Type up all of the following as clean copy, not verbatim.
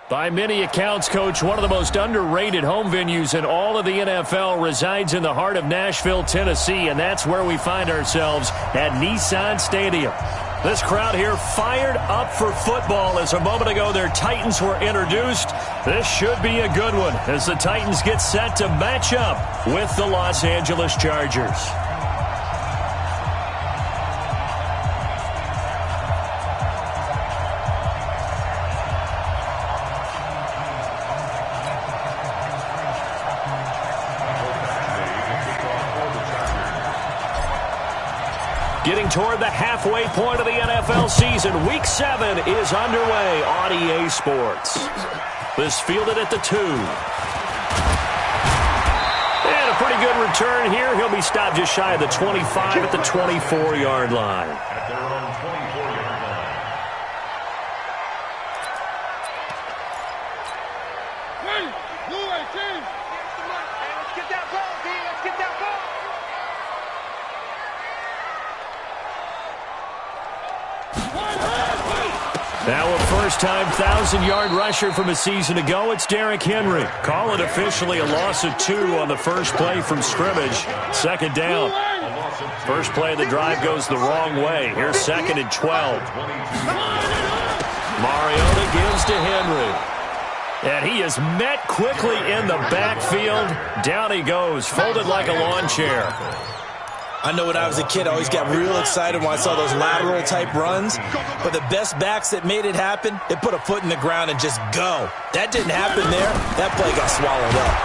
By many accounts, Coach, one of the most underrated home venues in all of the NFL resides in the heart of Nashville, Tennessee, and that's where we find ourselves at Nissan Stadium. This crowd here fired up for football as a moment ago their Titans were introduced. This should be a good one as the Titans get set to match up with the Los Angeles Chargers. Getting toward the halfway point of the NFL season, Week 7 is underway on EA Sports. This fielded at the 2. And a pretty good return here. He'll be stopped just shy of the 25 at the 24-yard line. At their own 24-yard line. Let's get that ball, D. Let's get that ball. Now a first-time 1,000-yard rusher from a season ago, it's Derrick Henry. Call it officially a loss of 2 on the first play from scrimmage. Second down. First play of the drive goes the wrong way. Here's 2nd and 12. Mariota gives to Henry. And he is met quickly in the backfield. Down he goes, folded like a lawn chair. I know when I was a kid, I always got real excited when I saw those lateral-type runs. But the best backs that made it happen, they put a foot in the ground and just go. That didn't happen there. That play got swallowed up.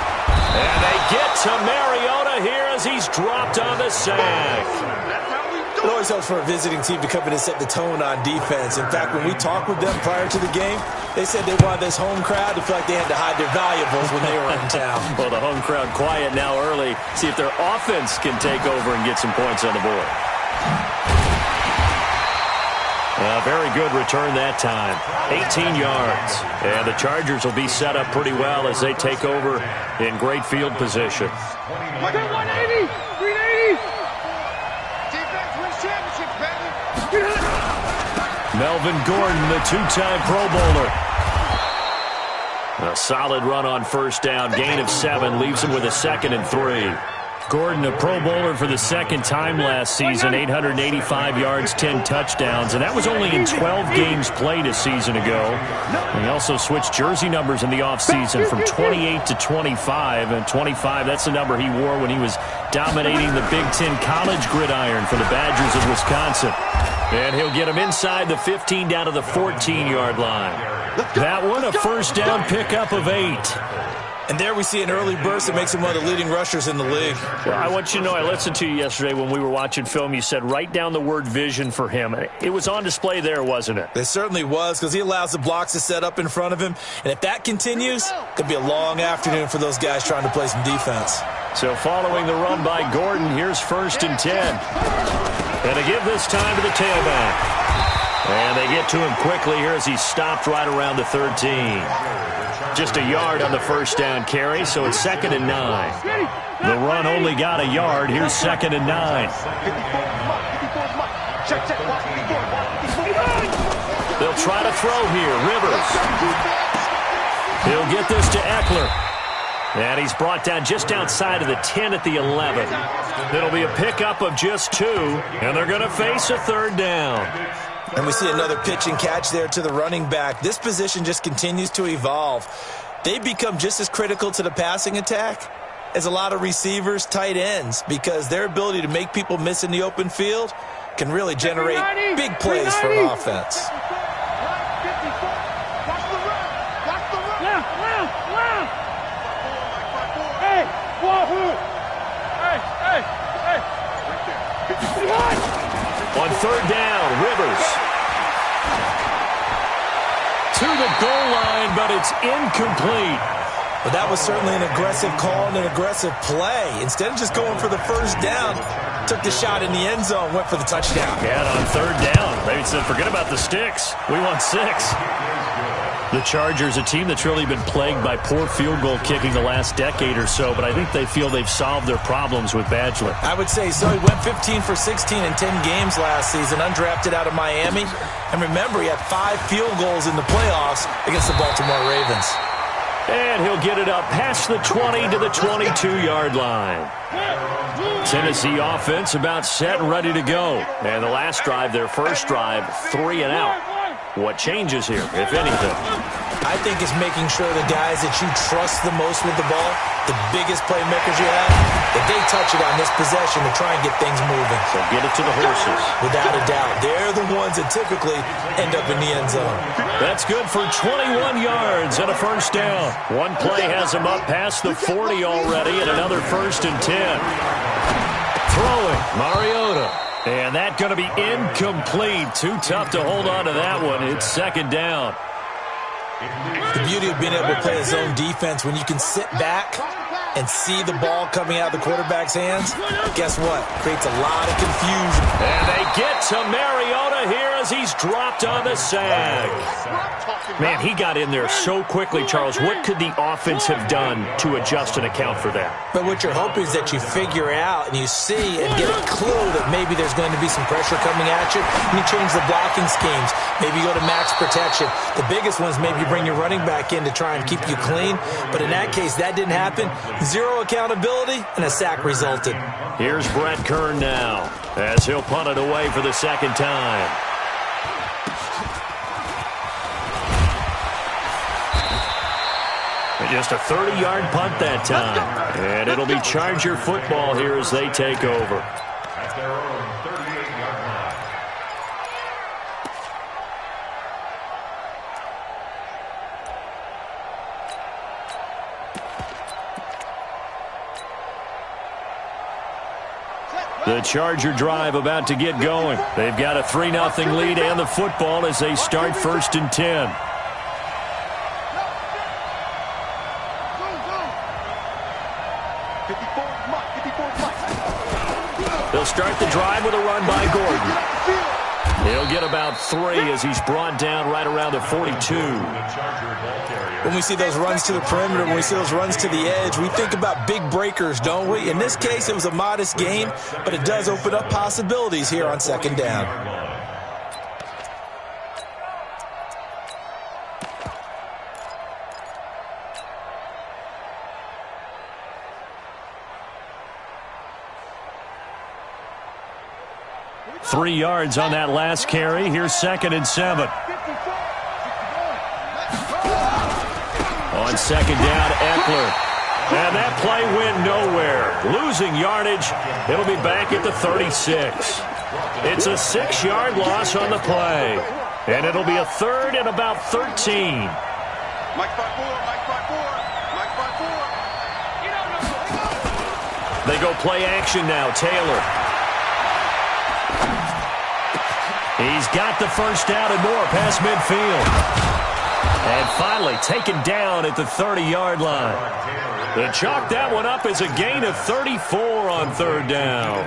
And they get to Mariota here as he's dropped on the sack. It always helps for a visiting team to come in and set the tone on defense. In fact, when we talked with them prior to the game, they said they wanted this home crowd to feel like they had to hide their valuables when they were in town. Well, the home crowd quiet now early. See if their offense can take over and get some points on the board. Very good return that time. 18 yards. And the Chargers will be set up pretty well as they take over in great field position. 180! 380! Defense wins championship, baby! Melvin Gordon, the 2-time Pro Bowler. A solid run on first down. Gain of 7 leaves him with a 2nd and 3. Gordon, a Pro Bowler for the second time last season, 885 yards, 10 touchdowns, and that was only in 12 games played a season ago. And he also switched jersey numbers in the offseason from 28 to 25, and 25, that's the number he wore when he was dominating the Big Ten college gridiron for the Badgers of Wisconsin. And he'll get him inside the 15 down to the 14-yard line. That one, a first down pickup of 8. And there we see an early burst that makes him one of the leading rushers in the league. Well, I want you to know, I listened to you yesterday when we were watching film. You said write down the word vision for him. It was on display there, wasn't it? It certainly was, because he allows the blocks to set up in front of him. And if that continues, it could be a long afternoon for those guys trying to play some defense. So following the run by Gordon, here's 1st and 10. And to give this time to the tailback. And they get to him quickly here as he's stopped right around the 13. Just a yard on the first down carry, so it's 2nd and 9. The run only got a yard. Here's 2nd and 9. They'll try to throw here. Rivers. He'll get this to Eckler. And he's brought down just outside of the 10 at the 11. It'll be a pickup of just 2, and they're going to face a 3rd down. And we see another pitch and catch there to the running back. This position just continues to evolve. They become just as critical to the passing attack as a lot of receivers, tight ends, because their ability to make people miss in the open field can really generate big plays for an offense. On 3rd down, Rivers. To the goal line, but it's incomplete. But that was certainly an aggressive call and an aggressive play. Instead of just going for the first down, took the shot in the end zone, went for the touchdown. Yeah, and on 3rd down, they said, forget about the sticks. We want 6. The Chargers, a team that's really been plagued by poor field goal kicking the last decade or so, but I think they feel they've solved their problems with Badgler. I would say so. He went 15 for 16 in 10 games last season, undrafted out of Miami. And remember, he had 5 field goals in the playoffs against the Baltimore Ravens. And he'll get it up past the 20 to the 22-yard line. Tennessee offense about set and ready to go. And the last drive, their first drive, 3 and out. What changes here, if anything? I think it's making sure the guys that you trust the most with the ball, the biggest playmakers you have, that they touch it on this possession to try and get things moving. So get it to the horses. Without a doubt. They're the ones that typically end up in the end zone. That's good for 21 yards and a first down. One play has him up past the 40 already and another 1st and 10. Throwing, Mariota. And that's going to be incomplete. Too tough to hold on to that one. It's 2nd down. The beauty of being able to play a zone defense, when you can sit back and see the ball coming out of the quarterback's hands, guess what? Creates a lot of confusion. And they get to Mariota here as he's dropped on the sag. Man, he got in there so quickly, Charles. What could the offense have done to adjust and account for that? But what you're hoping is that you figure out and you see and get a clue that maybe there's going to be some pressure coming at you, and you change the blocking schemes. Maybe you go to max protection. The biggest one is maybe you bring your running back in to try and keep you clean. But in that case, that didn't happen. 0 accountability, and a sack resulted. Here's Brett Kern now as he'll punt it away for the 2nd time. Just a 30-yard punt that time. And it'll be Charger football here as they take over. At their own 38-yard line. The Charger drive about to get going. They've got a 3-0 lead and the football as they start 1st and 10. They'll start the drive with a run by Gordon. He'll get about 3 as he's brought down right around the 42. When we see those runs to the perimeter, when we see those runs to the edge, we think about big breakers, don't we? In this case, it was a modest gain, but it does open up possibilities here on 2nd down. Three yards on that last carry. Here's 2nd and 7. On 2nd down, Eckler. And that play went nowhere. Losing yardage. It'll be back at the 36. It's a 6-yard loss on the play. And it'll be a 3rd and about 13. They go play action now. Taylor. He's got the first down and more past midfield. And finally taken down at the 30-yard line. They chalk that one up as a gain of 34 on 3rd down.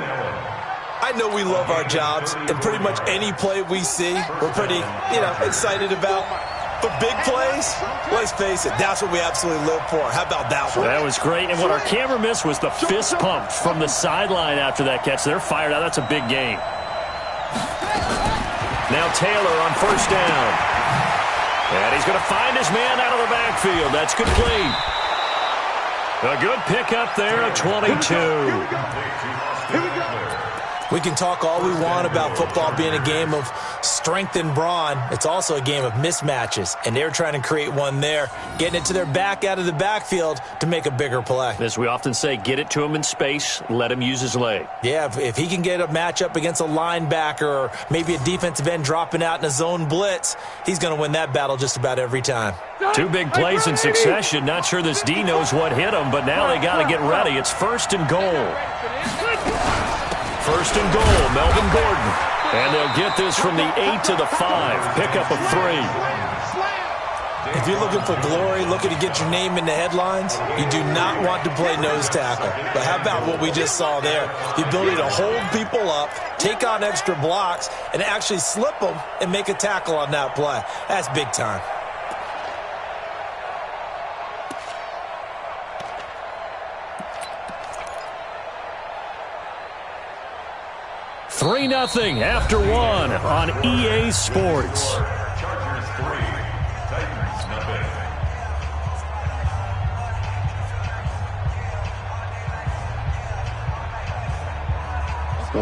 I know we love our jobs, and pretty much any play we see, we're pretty, excited about. But big plays, let's face it, that's what we absolutely live for. How about that one? That was great. And what our camera missed was the fist pump from the sideline after that catch. They're fired out. That's a big gain. Now Taylor on 1st down. And he's going to find his man out of the backfield. That's complete. A good pickup there at 22. We can talk all we want about football being a game of strength and brawn. It's also a game of mismatches, and they're trying to create one there, getting it to their back out of the backfield to make a bigger play. As we often say, get it to him in space, let him use his leg. Yeah, if he can get a matchup against a linebacker or maybe a defensive end dropping out in a zone blitz, he's going to win that battle just about every time. 2 big plays in succession. Not sure this D knows what hit him, but now they got to get ready. It's 1st and goal. 1st and goal, Melvin Gordon. And they'll get this from the 8 to the 5. Pickup of 3. If you're looking for glory, looking to get your name in the headlines, you do not want to play nose tackle. But how about what we just saw there? The ability to hold people up, take on extra blocks, and actually slip them and make a tackle on that play. That's big time. 3-0 after 1 on EA Sports. Chargers 3, Titans nothing.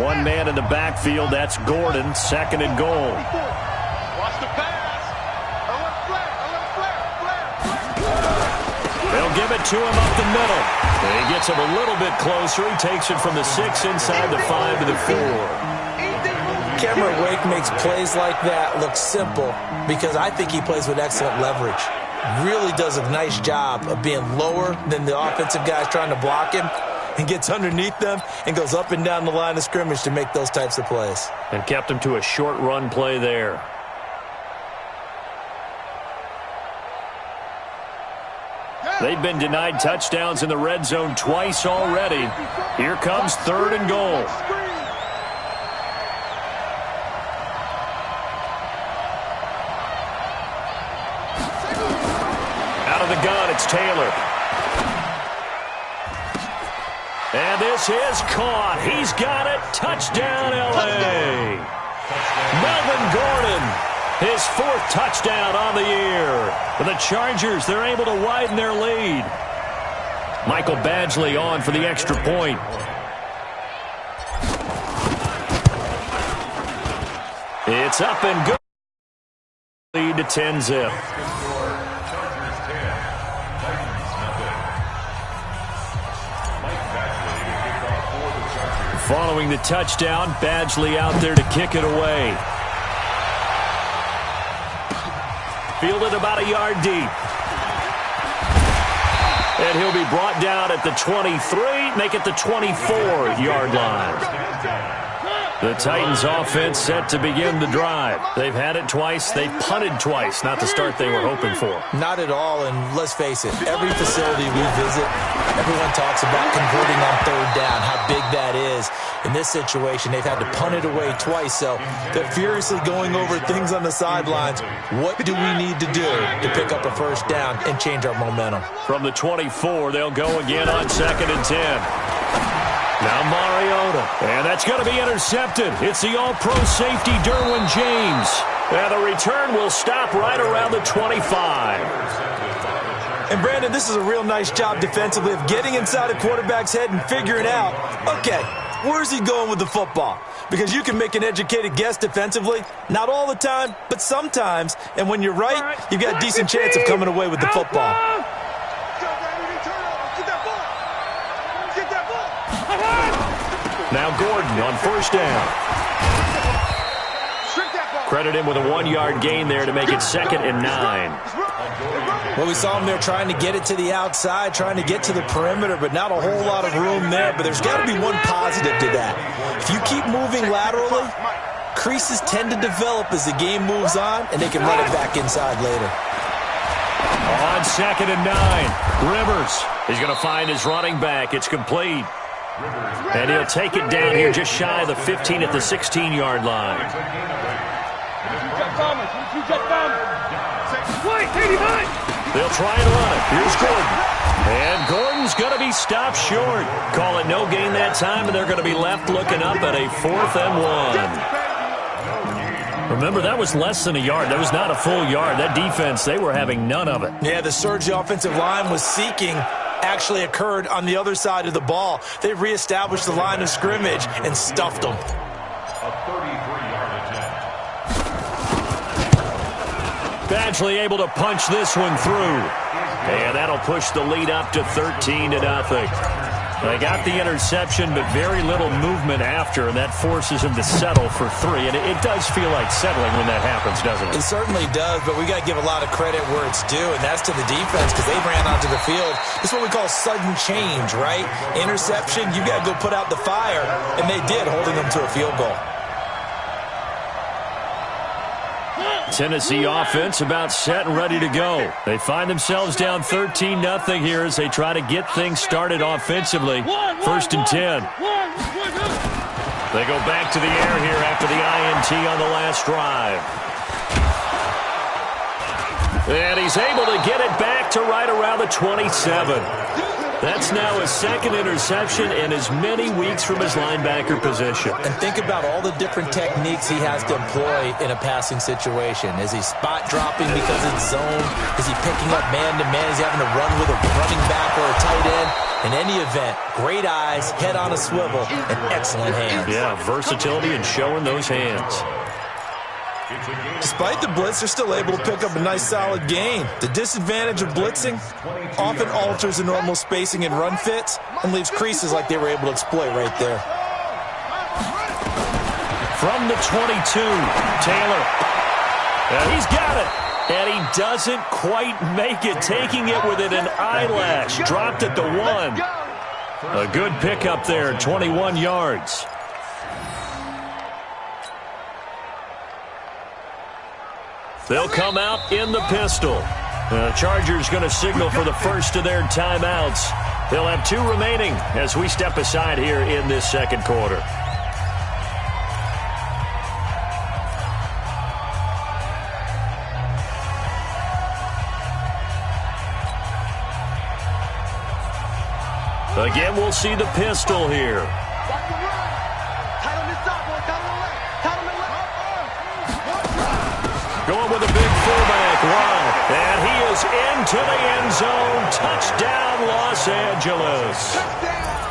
One man in the backfield, that's Gordon, 2nd and goal. Watch the pass. A left flare. They'll give it to him up the middle. He gets him a little bit closer. He takes it from the 6 inside the 5 to the 4. Cameron Wake makes plays like that look simple because I think he plays with excellent leverage. Really does a nice job of being lower than the offensive guys trying to block him, and gets underneath them and goes up and down the line of scrimmage to make those types of plays. And kept him to a short run play there. They've been denied touchdowns in the red zone twice already. Here comes 3rd and goal. Out of the gun, it's Taylor. And this is caught. He's got it. Touchdown, L.A. Melvin Gordon, his 4th touchdown on the year. For the Chargers, they're able to widen their lead. Michael Badgley on for the extra point. It's up and good. Lead to 10-zip. Following the touchdown, Badgley out there to kick it away. Fielded about a yard deep. And he'll be brought down at the 23, make it the 24-yard line. The Titans offense set to begin the drive. They've had it twice. They've punted twice. Not the start they were hoping for. Not at all, and let's face it, every facility we visit, everyone talks about converting on 3rd down, how big that is. In this situation, they've had to punt it away twice, so they're furiously going over things on the sidelines. What do we need to do to pick up a 1st down and change our momentum? From the 24, they'll go again on 2nd and 10. Now Mariota, and that's going to be intercepted. It's the all-pro safety Derwin James. And the return will stop right around the 25. And Brandon, this is a real nice job defensively of getting inside a quarterback's head and figuring out, okay, where's he going with the football? Because you can make an educated guess defensively, not all the time, but sometimes. And when you're right, you've got a decent chance of coming away with the football. Now Gordon on 1st down. Credit him with a 1-yard gain there to make it 2nd and 9. Well, we saw him there trying to get it to the outside, trying to get to the perimeter, but not a whole lot of room there. But there's got to be one positive to that. If you keep moving laterally, creases tend to develop as the game moves on, and they can run it back inside later. On 2nd and 9, Rivers is going to find his running back. It's complete. And he'll take it down here just shy of the 15 at the 16-yard line. They'll try and run it. Here's Gordon. And Gordon's going to be stopped short. Call it no gain that time, and they're going to be left looking up at a 4th and 1. Remember, that was less than a yard. That was not a full yard. That defense, they were having none of it. Yeah, the surge the offensive line was seeking actually occurred on the other side of the ball. They reestablished the line of scrimmage and stuffed them. A 33-yard attempt. Badgley able to punch this one through. And that'll push the lead up to 13-0. They got the interception, but very little movement after, and that forces him to settle for 3. And it does feel like settling when that happens, doesn't it? It certainly does, but we got to give a lot of credit where it's due, and that's to the defense because they ran onto the field. This is what we call sudden change, right? Interception, you got to go put out the fire, and they did, holding them to a field goal. Tennessee offense about set and ready to go. They find themselves down 13-0 here as they try to get things started offensively. 1st and 10. They go back to the air here after the INT on the last drive. And he's able to get it back to right around the 27. That's now his second interception in as many weeks from his linebacker position. And think about all the different techniques he has to employ in a passing situation. Is he spot dropping because it's zone? Is he picking up man-to-man? Is he having to run with a running back or a tight end? In any event, great eyes, head on a swivel, and excellent hands. Yeah, versatility and showing those hands. Despite the blitz, they're still able to pick up a nice, solid gain. The disadvantage of blitzing often alters the normal spacing and run fits and leaves creases like they were able to exploit right there. From the 22, Taylor. And he's got it. And he doesn't quite make it, taking it within an eyelash. Dropped at the 1. A good pickup there, 21 yards. They'll come out in the pistol. The Chargers going to signal for the first of their timeouts. They'll have 2 remaining as we step aside here in this second quarter. Again, we'll see the pistol here. Going with a big fullback run. And he is into the end zone. Touchdown, Los Angeles.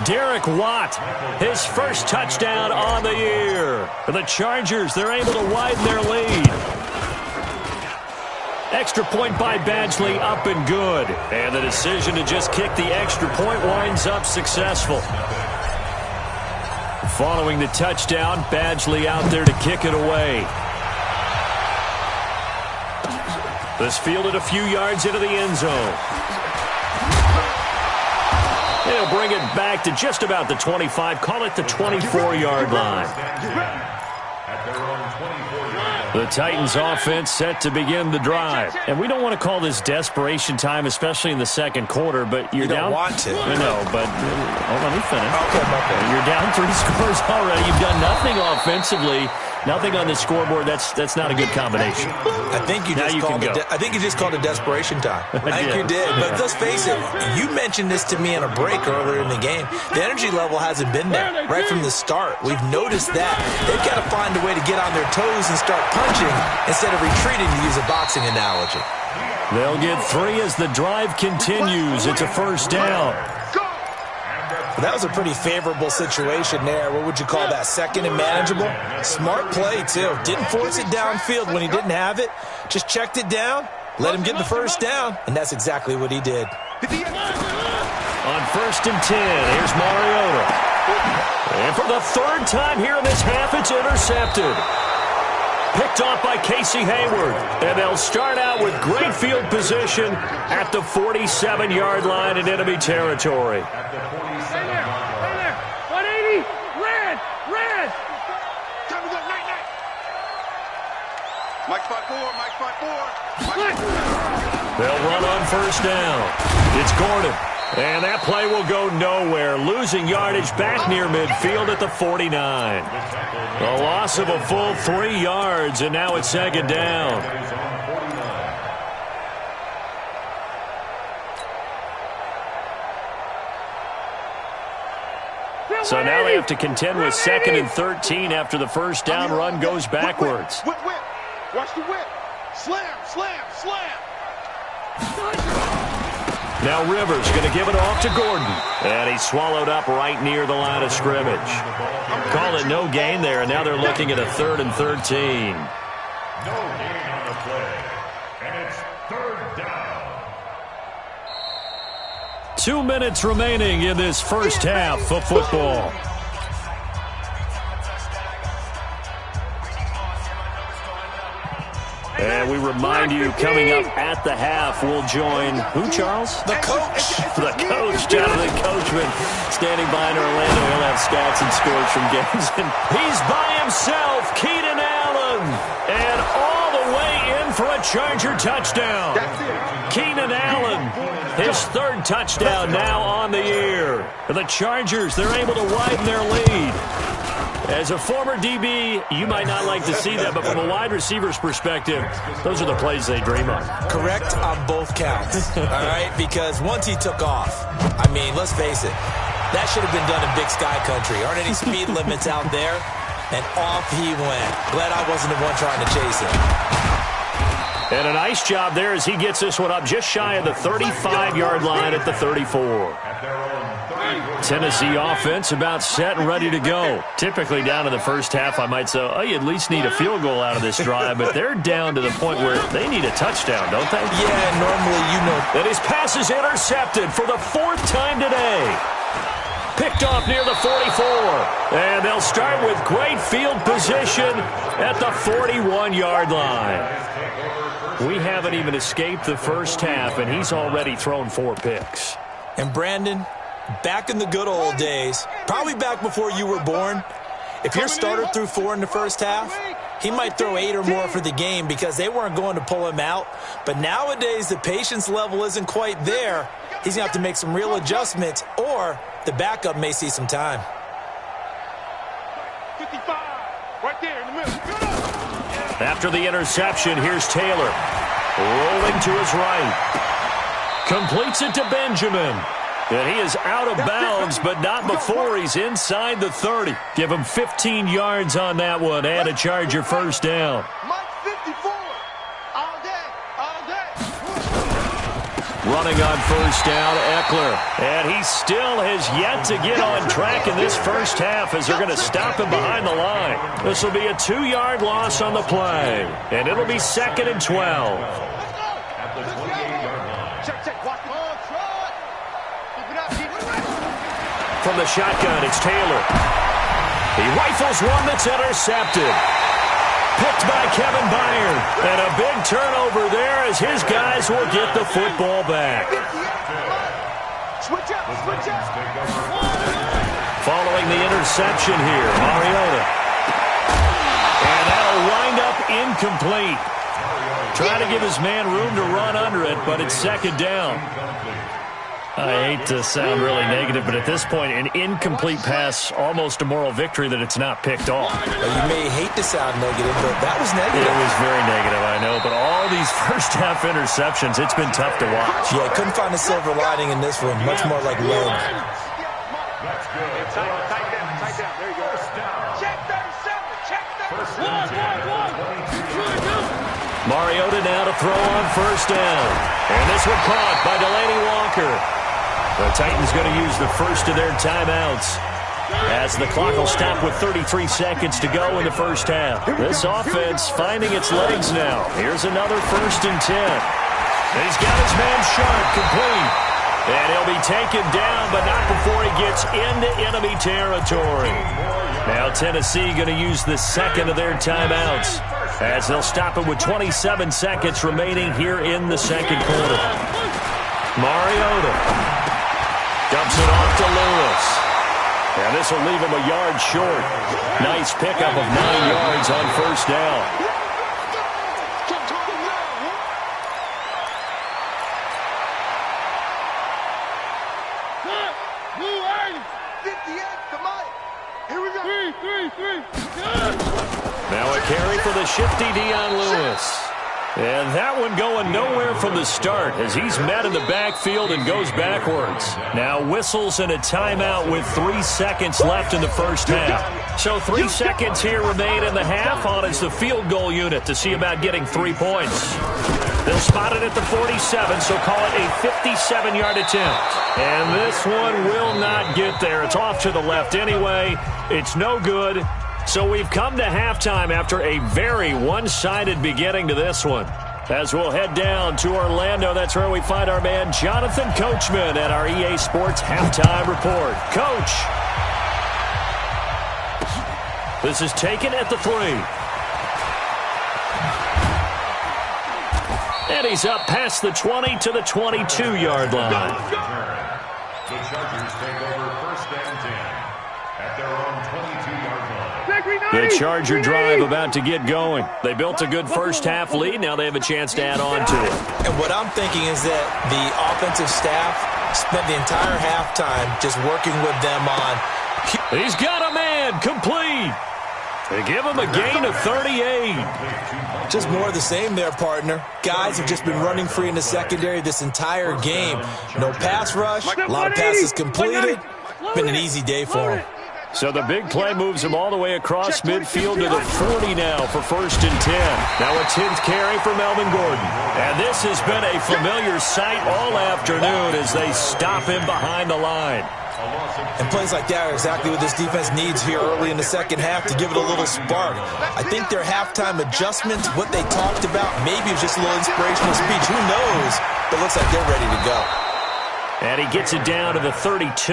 Derek Watt, his first touchdown on the year. For the Chargers, they're able to widen their lead. Extra point by Badgley, up and good. And the decision to just kick the extra point winds up successful. Following the touchdown, Badgley out there to kick it away. This fielded a few yards into the end zone. They'll bring it back to just about the 25. Call it the 24-yard line. The Titans offense set to begin the drive. And we don't want to call this desperation time, especially in the second quarter, but you're down. You don't want to. No, but let me finish. Okay. You're down 3 scores already. You've done nothing offensively. Nothing on the scoreboard. That's not a good combination. I think you just called it desperation time. I think you did. But let's face it, you mentioned this to me in a break earlier in the game. The energy level hasn't been there right from the start. We've noticed that. They've got to find a way to get on their toes and start punching instead of retreating, to use a boxing analogy. They'll get 3 as the drive continues. It's a first down. Well, that was a pretty favorable situation there. What would you call that? Second and manageable? Smart play, too. Didn't force it downfield when he didn't have it. Just checked it down, let him get the first down, and that's exactly what he did. On first and 10, here's Mariota. And for the 3rd time here in this half, it's intercepted. Picked off by Casey Hayward. And they'll start out with great field position at the 47-yard line in enemy territory. Right there. 180. Red. Time to go. Night. Mike spot 4. They'll run on first down. It's Gordon. And that play will go nowhere. Losing yardage back near midfield at the 49. A loss of a full 3 yards, and now it's second down. So now they have to contend with 2nd and 13 after the first down run goes backwards. Whip. Watch the whip. Slam. Now Rivers going to give it off to Gordon. And he's swallowed up right near the line of scrimmage. Call it no gain there, and now they're looking at a 3rd and 13. No gain on the play. And it's 3rd down. 2 minutes remaining in this first half of football. And we remind you, coming up at the half, we'll join who, Charles? The coach. The coach, Jonathan Coachman, standing by in Orlando. He'll have stats and scores from games. And he's by himself, Keenan Allen. And all the way in for a Charger touchdown. Keenan Allen, his 3rd touchdown now on the year. For the Chargers, they're able to widen their lead. As a former DB, you might not like to see that, but from a wide receiver's perspective, those are the plays they dream of. Correct on both counts, all right? Because once he took off, I mean, let's face it, that should have been done in Big Sky Country. Aren't any speed limits out there? And off he went. Glad I wasn't the one trying to chase him. And a nice job there as he gets this one up just shy of the 35-yard line at the 34. Tennessee offense about set and ready to go. Typically down in the first half, I might say, oh, you at least need a field goal out of this drive, but they're down to the point where they need a touchdown, don't they? Yeah, normally you know. And his pass is intercepted for the 4th time today. Picked off near the 44. And they'll start with great field position at the 41-yard line. We haven't even escaped the first half, and he's already thrown 4 picks. And Brandon, back in the good old days, probably back before you were born, if your starter threw 4 in the first half, he might throw 8 or more for the game because they weren't going to pull him out. But nowadays, the patience level isn't quite there. He's going to have to make some real adjustments, or the backup may see some time. 55, right there in the middle. After the interception, here's Taylor. Rolling to his right. Completes it to Benjamin. And he is out of bounds, but not before he's inside the 30. Give him 15 yards on that one and a Charger first down. Mike 54, all day, all day. Running on first down, Eckler. And he still has yet to get on track in this first half as they're going to stop him behind the line. This will be a 2-yard loss on the play. And it'll be 2nd and 12. Check, watch the ball, try. Keep it up, keep it up. From the shotgun, it's Taylor. He rifles one that's intercepted. Picked by Kevin Byard. And a big turnover there as his guys will get the football back. Switch up. Following the interception here, Mariota. And that'll wind up incomplete. Trying to give his man room to run under it, but it's 2nd down. I hate to sound really negative, but at this point, an incomplete pass, almost a moral victory that it's not picked off. Well, you may hate to sound negative, but that was negative. It was very negative, I know, but all these first-half interceptions, it's been tough to watch. Yeah, couldn't find a silver lining in this one. Much more like lead. That's good. Tight down. There you go. Check 37. Mariota now to throw on first down. And this one caught by Delaney Walker. The Titans going to use the first of their timeouts as the clock will stop with 33 seconds to go in the first half. This offense finding its legs now. Here's another 1st and 10. And he's got his man Sharp complete. And he'll be taken down, but not before he gets into enemy territory. Now Tennessee going to use the 2nd of their timeouts as they'll stop it with 27 seconds remaining here in the 2nd quarter. Mariota dumps it off to Lewis. And this will leave him a yard short. Nice pickup of 9 yards on first down. Now a carry for the shifty Dion Lewis. And that one going nowhere from the start as he's met in the backfield and goes backwards. Now whistles and a timeout with 3 seconds left in the first half. So 3 seconds here remain in the half on as the field goal unit to see about getting 3 points. They'll spot it at the 47, so call it a 57-yard attempt. And this one will not get there. It's off to the left anyway. It's no good. So we've come to halftime after a very one-sided beginning to this one. As we'll head down to Orlando, that's where we find our man Jonathan Coachman at our EA Sports Halftime Report. Coach. This is taken at the 3. And he's up past the 20 to the 22-yard line. The Chargers take over 1st and 10 at their own 22-yard line. The Charger drive about to get going. They built a good first-half lead. Now they have a chance to add on to it. And what I'm thinking is that the offensive staff spent the entire halftime just working with them on. He's got a man. again, complete. They give him a gain of 38. Just more of the same there, partner. Guys have just been running free in the secondary this entire game. No pass rush, a lot of passes completed. Been an easy day for them. So the big play moves him all the way across midfield to the 40 now for 1st and 10. Now a 10th carry for Melvin Gordon. And this has been a familiar sight all afternoon as they stop him behind the line. And plays like that are exactly what this defense needs here early in the second half to give it a little spark. I think their halftime adjustments, what they talked about, maybe it was just a little inspirational speech. Who knows? But it looks like they're ready to go. And he gets it down to the 32.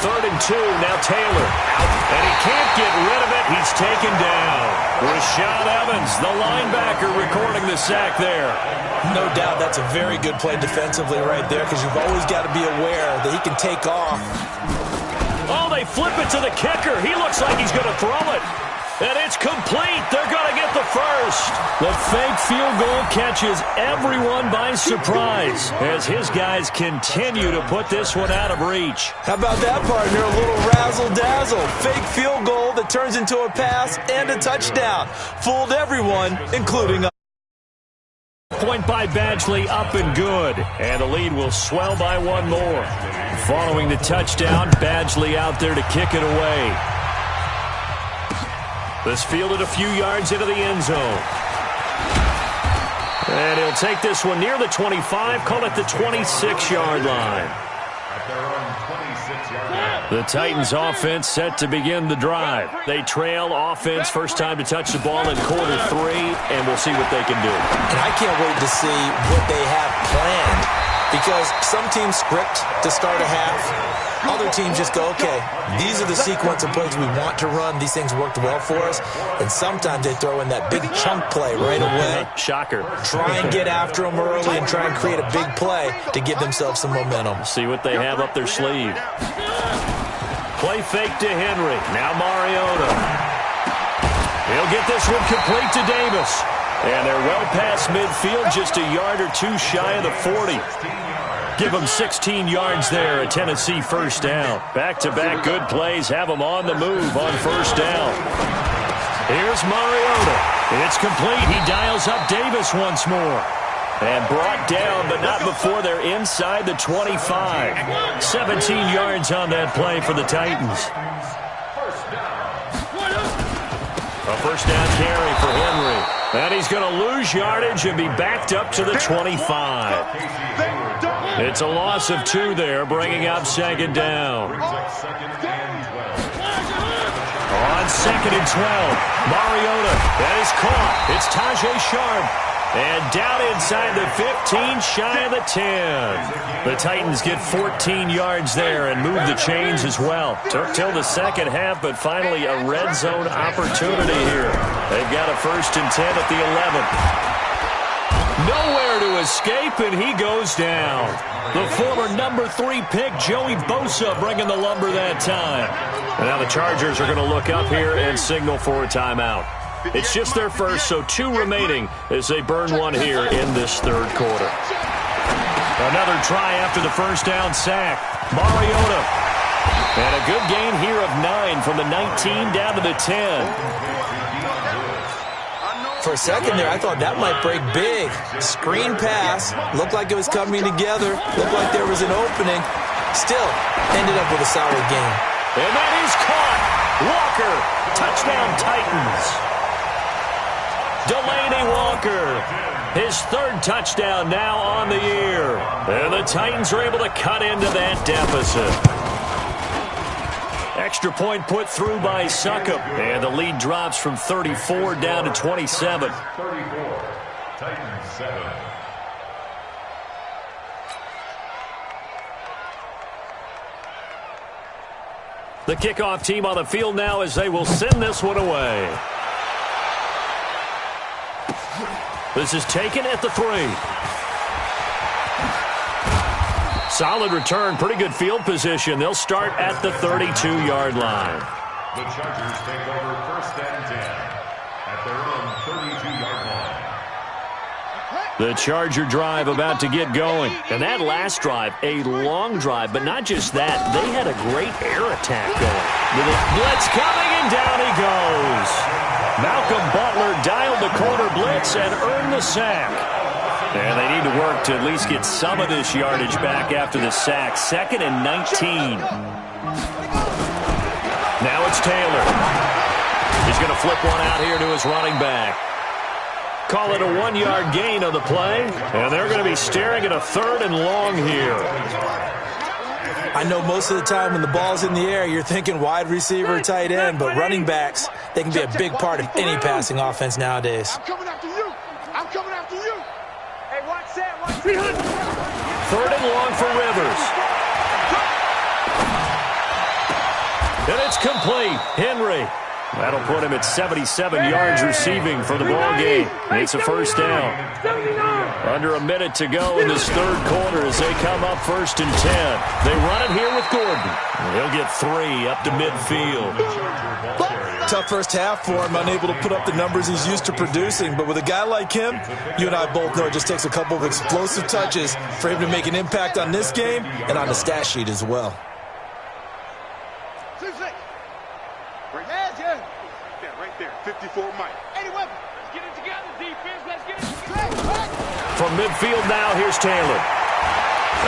Third and 2, now Taylor out, and he can't get rid of it. He's taken down. Rashaan Evans, the linebacker, recording the sack there. No doubt that's a very good play defensively right there because you've always got to be aware that he can take off. Oh, they flip it to the kicker. He looks like he's going to throw it. And it's complete. They're going to get the first. The fake field goal catches everyone by surprise as his guys continue to put this one out of reach. How about that, partner? A little razzle-dazzle. Fake field goal that turns into a pass and a touchdown. Fooled everyone, including us. Point by Badgley, up and good. And the lead will swell by one more. Following the touchdown, Badgley out there to kick it away. This fielded a few yards into the end zone. And he'll take this one near the 25, call it the 26-yard line. The Titans offense set to begin the drive. They trail offense, first time to touch the ball in quarter 3, and we'll see what they can do. And I can't wait to see what they have planned because some teams script to start a half. Other teams just go, okay, these are the sequence of plays we want to run. These things worked well for us. And sometimes they throw in that big chunk play right away. Shocker. Try and get after them early and try and create a big play to give themselves some momentum. See what they have up their sleeve. Play fake to Henry. Now Mariota. He'll get this one complete to Davis. And they're well past midfield, just a yard or two shy of the 40. Give them 16 yards there, a Tennessee first down. Back-to-back good plays have them on the move on first down. Here's Mariota. It's complete. He dials up Davis once more. And brought down, but not before they're inside the 25. 17 yards on that play for the Titans. A first down carry for Henry. And he's going to lose yardage and be backed up to the 25. It's a loss of 2 there, bringing up second down. On second and 12, Mariota, that is caught. It's Tajay Sharp. And down inside the 15, shy of the 10. The Titans get 14 yards there and move the chains as well. Took till the second half, but finally a red zone opportunity here. They've got a first and 10 at the 11. Nowhere to escape, and he goes down. The former number 3 pick, Joey Bosa, bringing the lumber that time. And now the Chargers are going to look up here and signal for a timeout. It's just their first, so 2 remaining as they burn one here in this third quarter. Another try after the first down sack. Mariota. And a good gain here of 9 from the 19 down to the 10. For a second there, I thought that might break big. Screen pass. Looked like it was coming together. Looked like there was an opening. Still, ended up with a solid game. And that is caught. Walker. Touchdown, Titans. Delaney Walker, his 3rd touchdown now on the year. And the Titans are able to cut into that deficit. Extra point put through by Succop. And the lead drops from 34 down to 27. 34, Titans 7. The kickoff team on the field now as they will send this one away. This is taken at the 3. Solid return, pretty good field position. They'll start at the 32-yard line. The Chargers take over first and 10 at their own 32-yard line. The Charger drive about to get going. And that last drive, a long drive, but not just that. They had a great air attack going. With a blitz coming, and down he goes. Malcolm Butler dialed the corner blitz and earned the sack. And they need to work to at least get some of this yardage back after the sack. 2nd and 19. Now it's Taylor. He's going to flip one out here to his running back. Call it a 1-yard gain on the play. And they're going to be staring at a 3rd and long here. I know most of the time when the ball's in the air, you're thinking wide receiver, tight end, but running backs, they can be a big part of any passing offense nowadays. I'm coming after you. I'm coming after you. Hey, watch that. Watch that. 3rd and long for Rivers. And it's complete. Henry. That'll put him at 77 yards receiving for the ball game. It's a first down. Under a minute to go in this 3rd quarter as they come up 1st and 10. They run it here with Gordon. He'll get 3 up to midfield. Tough first half for him, unable to put up the numbers he's used to producing. But with a guy like him, you and I both know it just takes a couple of explosive touches for him to make an impact on this game and on the stat sheet as well. Right there, 54 Mike. 80 weapons. Let's get it together, defense. Let's get it together. From midfield now, here's Taylor.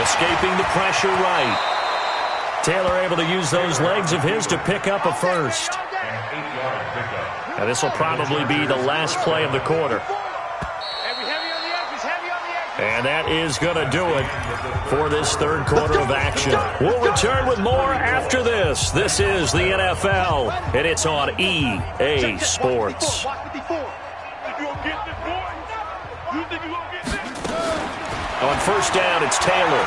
Escaping the pressure right. Taylor able to use those legs of his to pick up a first. And this will probably be the last play of the quarter. And that is going to do it for this 3rd quarter of action. We'll return with more after this. This is the NFL, and it's on EA Sports. On first down, it's Taylor.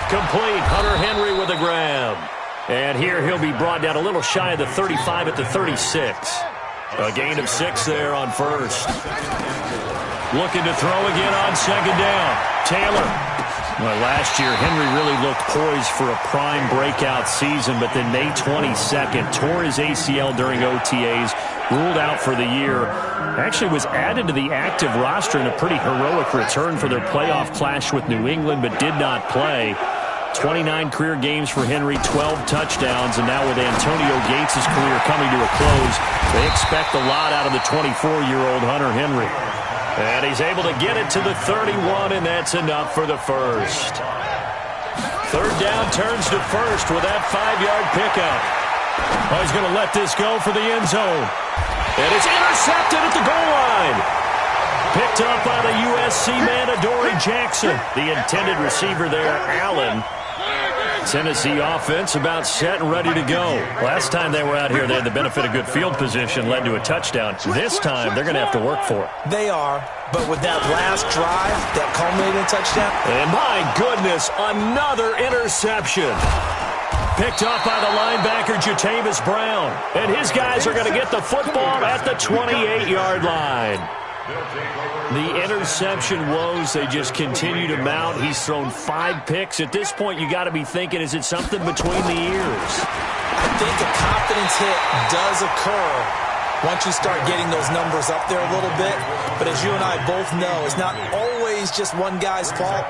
Complete. Hunter Henry with a grab. And here he'll be brought down a little shy of the 35 at the 36. A gain of 6 there on first. Looking to throw again on 2nd down. Taylor. Well, last year, Henry really looked poised for a prime breakout season, but then May 22nd, tore his ACL during OTAs, ruled out for the year. Actually was added to the active roster in a pretty heroic return for their playoff clash with New England, but did not play. 29 career games for Henry, 12 touchdowns, and now with Antonio Gates' career coming to a close, they expect a lot out of the 24-year-old Hunter Henry. And he's able to get it to the 31, and that's enough for the first. 3rd down turns to first with that 5-yard pickup. Oh, he's going to let this go for the end zone. And it's intercepted at the goal line. Picked up by the USC man, Adoree Jackson. The intended receiver there, Allen. Tennessee offense about set and ready to go. Last time they were out here, they had the benefit of good field position, led to a touchdown. This time, they're going to have to work for it. They are, but with that last drive, that culminating touchdown. And my goodness, another interception. Picked up by the linebacker, Jatavis Brown. And his guys are going to get the football at the 28-yard line. The interception woes, they just continue to mount. He's thrown 5 picks. At this point, you got to be thinking, is it something between the ears? I think a confidence hit does occur once you start getting those numbers up there a little bit. But as you and I both know, it's not always just one guy's fault.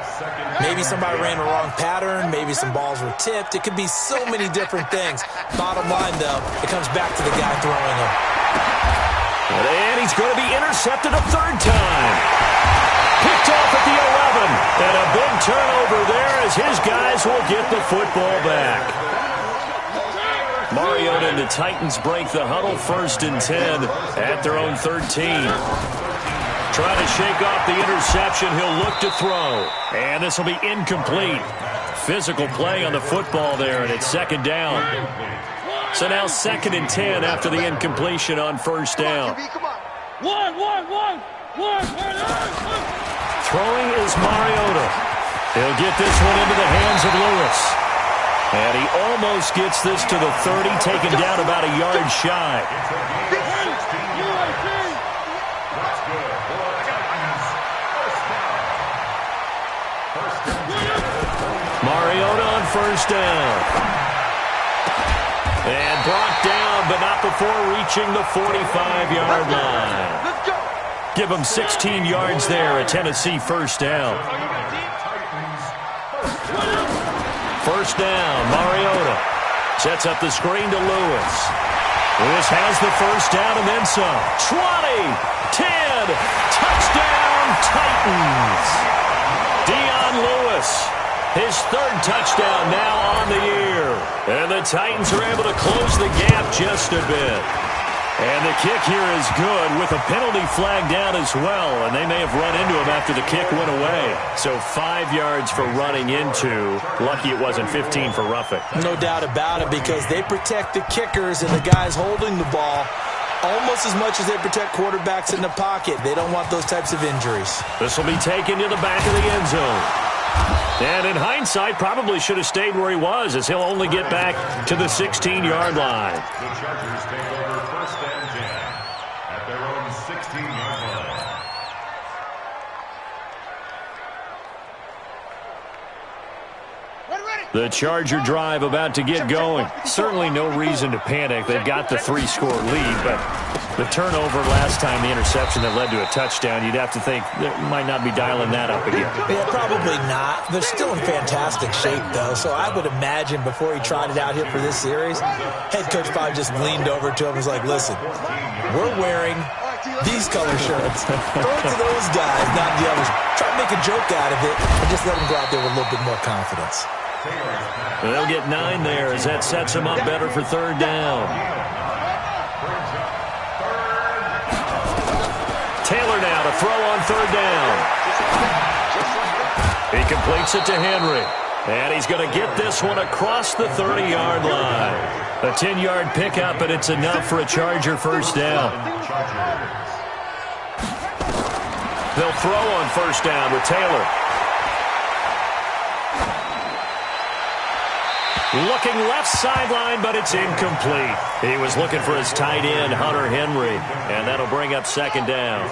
Maybe somebody ran a wrong pattern. Maybe some balls were tipped. It could be so many different things. Bottom line, though, it comes back to the guy throwing them. And he's going to be intercepted a 3rd time. Picked off at the 11. And a big turnover there as his guys will get the football back. Mariota and the Titans break the huddle 1st and 10 at their own 13. Trying to shake off the interception. He'll look to throw. And this will be incomplete. Physical play on the football there, and it's 2nd down. So now 2nd and 10 after the incompletion on 1st down. Throwing is Mariota. He'll get this one into the hands of Lewis. And he almost gets this to the 30, taken down about a yard shy. Mariota on 1st down. And brought down, but not before reaching the 45-yard line. Let's go. Give them 16 yards there, a Tennessee first down. First down, Mariota sets up the screen to Lewis. Lewis has the first down and then some. 20, 10, touchdown Titans. Dion Lewis, his third touchdown now on the year. And the Titans are able to close the gap just a bit. And the kick here is good with a penalty flag down as well. And they may have run into him after the kick went away. So 5 yards for running into. Lucky it wasn't 15 for roughing. No doubt about it, because they protect the kickers and the guys holding the ball almost as much as they protect quarterbacks in the pocket. They don't want those types of injuries. This will be taken to the back of the end zone. And in hindsight, probably should have stayed where he was, as he'll only get back to the 16-yard line. The Chargers take over first and 10 at their own 16-yard line. The Charger drive about to get going. Certainly no reason to panic. They've got the 3-score lead, but the turnover last time, the interception that led to a touchdown, you'd have to think they might not be dialing that up again. Yeah, probably not. They're still in fantastic shape, though, so I would imagine before he tried it out here for this series, head coach probably just leaned over to him and was like, listen, we're wearing these color shirts. Throw it to those guys, not the others. Try to make a joke out of it and just let them go out there with a little bit more confidence. They'll get 9 there as that sets them up better for third down. Taylor now to throw on third down. He completes it to Henry. And he's going to get this one across the 30-yard line. A 10-yard pickup, and it's enough for a Charger first down. They'll throw on first down with Taylor. Looking left sideline, but it's incomplete. He was looking for his tight end, Hunter Henry, and that'll bring up second down.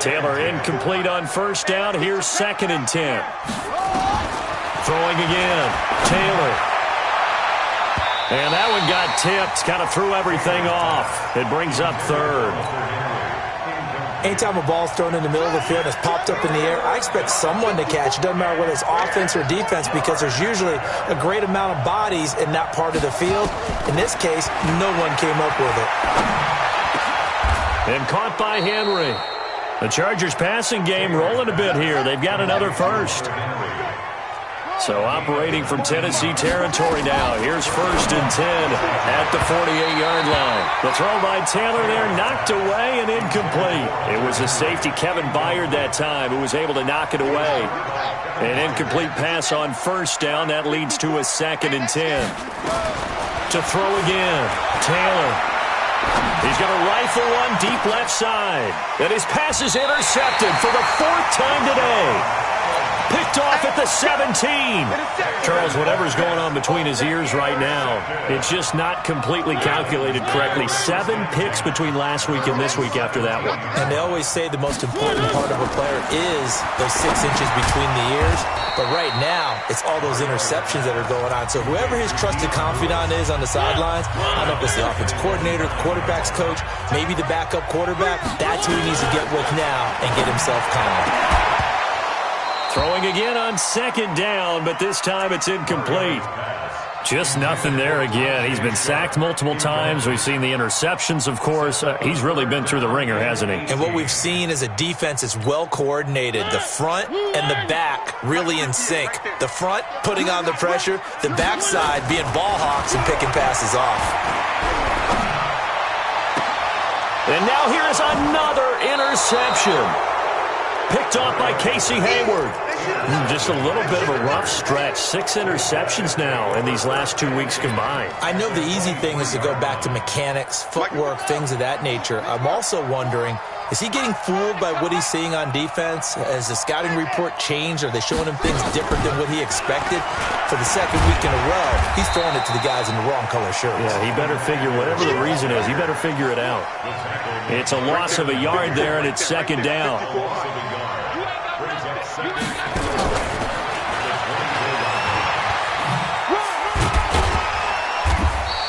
Taylor incomplete on first down. Here's second and 10. Throwing again, Taylor. And that one got tipped, kind of threw everything off. It brings up third. Anytime a ball's thrown in the middle of the field and it's popped up in the air, I expect someone to catch. It doesn't matter whether it's offense or defense, because there's usually a great amount of bodies in that part of the field. In this case, no one came up with it. And caught by Henry. The Chargers passing game rolling a bit here. They've got another first. So operating from Tennessee territory now. Here's first and 10 at the 48-yard line. The throw by Taylor there knocked away and incomplete. It was a safety, Kevin Byard, that time, who was able to knock it away. An incomplete pass on first down. That leads to a second and 10. To throw again, Taylor. He's going to rifle one deep left side. And his pass is intercepted for the 4th time today. Picked off at the 17. Charles, whatever's going on between his ears right now, it's just not completely calculated correctly. 7 picks between last week and this week after that one. And they always say the most important part of a player is those 6 inches between the ears. But right now, it's all those interceptions that are going on. So whoever his trusted confidant is on the sidelines, I don't know if it's the offense coordinator, the quarterback's coach, maybe the backup quarterback, that's who he needs to get with now and get himself calm. Throwing again on second down, but this time it's incomplete. Just nothing there again. He's been sacked multiple times. We've seen the interceptions, of course. He's really been through the ringer, hasn't he? And what we've seen is a defense that's well coordinated. The front and the back really in sync. The front putting on the pressure, the backside being ball hawks and picking passes off. And now here's another interception. Picked off by Casey Hayward. Just a little bit of a rough stretch. 6 interceptions now in these last 2 weeks combined. I know the easy thing is to go back to mechanics, footwork, things of that nature. I'm also wondering, is he getting fooled by what he's seeing on defense? Has the scouting report changed? Are they showing him things different than what he expected? For the second week in a row, he's throwing it to the guys in the wrong color shirts. Yeah, he better figure, whatever the reason is, he better figure it out. It's a loss of a yard there, and it's second down.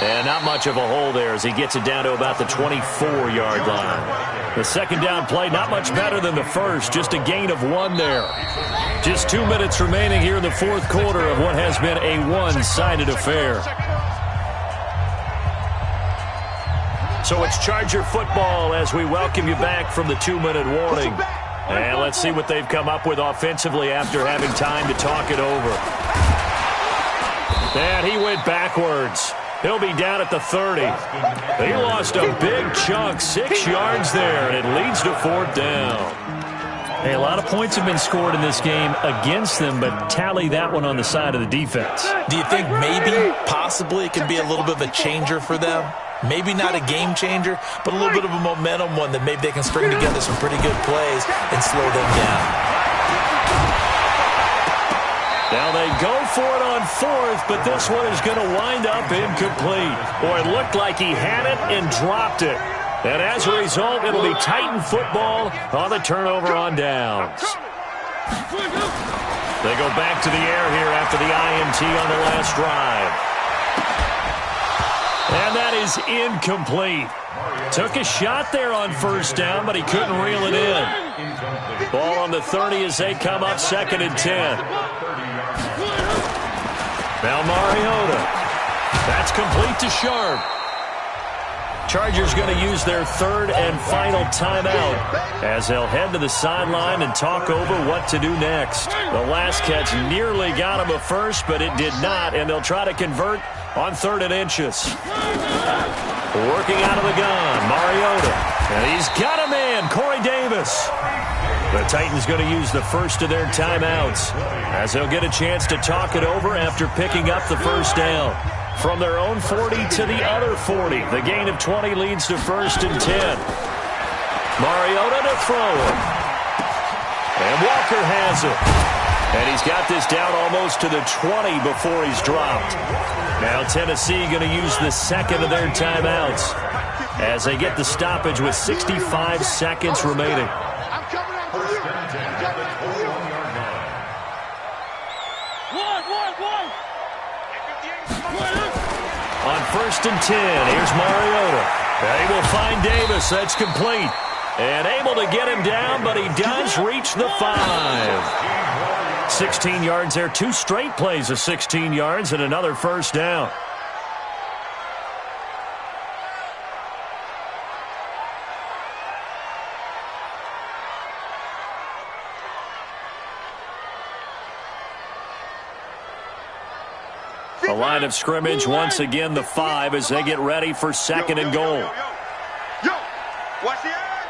And not much of a hole there as he gets it down to about the 24-yard line. The second down play, not much better than the first, just a gain of 1 there. Just 2 minutes remaining here in the fourth quarter of what has been a one-sided affair. So it's Charger football as we welcome you back from the 2-minute warning. And let's see what they've come up with offensively after having time to talk it over. And he went backwards. He'll be down at the 30. They lost a big chunk, 6 yards there, and it leads to fourth down. Hey, a lot of points have been scored in this game against them, but tally that one on the side of the defense. Do you think maybe, possibly, it could be a little bit of a changer for them? Maybe not a game changer, but a little bit of a momentum one that maybe they can string together some pretty good plays and slow them down. Now they go for it on fourth, but this one is going to wind up incomplete. Boy, it looked like he had it and dropped it. And as a result, it'll be Titan football on the turnover on downs. They go back to the air here after the INT on the last drive. And that is incomplete. Took a shot there on first down, but he couldn't reel it in. Ball on the 30 as they come up, 2nd and 10. Now Mariota. That's complete to Sharp. Chargers going to use their 3rd and final timeout as they'll head to the sideline and talk over what to do next. The last catch nearly got him a first, but it did not, and they'll try to convert on 3rd and inches. Working out of the gun, Mariota. And he's got a man, Corey Davis. The Titans going to use the first of their timeouts as they'll get a chance to talk it over after picking up the first down. From their own 40 to the other 40. The gain of 20 leads to 1st and 10. Mariota to throw it. And Walker has it. And he's got this down almost to the 20 before he's dropped. Now Tennessee going to use the 2nd of their timeouts as they get the stoppage with 65 seconds remaining. On 1st and 10, here's Mariota. They will find Davis. That's complete. And able to get him down, but he does reach the 5. 16 yards there. 2 straight plays of 16 yards and another first down. The line of scrimmage, once again, the 5 as they get ready for 2nd and goal. Yo, watch the eye.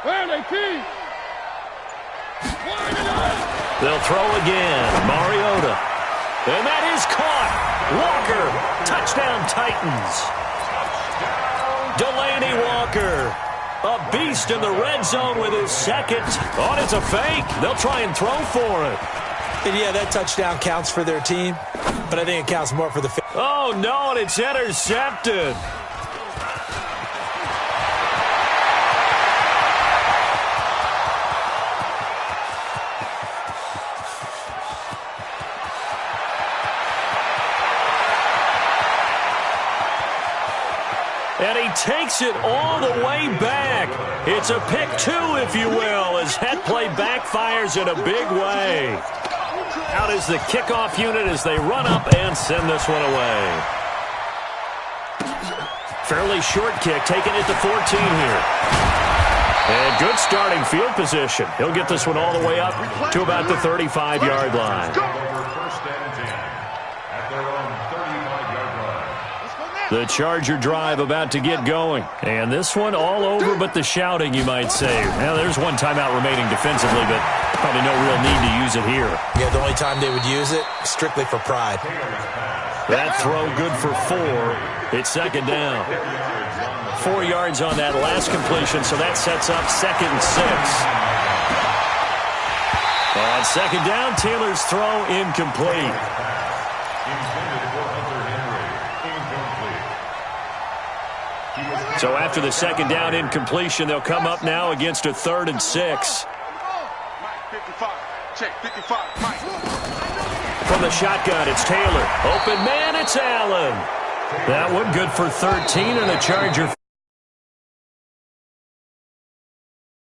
Where are they, Keith? They'll throw again. Mariota. And that is caught. Walker. Touchdown, Titans. Delaney Walker. A beast in the red zone with his 2nd. Oh, it's a fake. They'll try and throw for it. And yeah, that touchdown counts for their team, but I think it counts more for the... Oh, no, and it's intercepted. And he takes it all the way back. It's a pick 2, if you will, as that play backfires in a big way. Out is the kickoff unit as they run up and send this one away. Fairly short kick, taking it to 14 here. And good starting field position. He'll get this one all the way up to about the 35-yard line. The Charger drive about to get going. And this one all over but the shouting, you might say. Now, there's one timeout remaining defensively, but probably no real need to use it here. Yeah, the only time they would use it, strictly for pride. That throw good for 4. It's 2nd down. 4 yards on that last completion, so that sets up 2nd and 6. On 2nd down, Taylor's throw incomplete. So after the 2nd down incompletion, they'll come up now against a 3rd and 6. From the shotgun, it's Taylor. Open man, it's Allen. That one good for 13 and a Charger.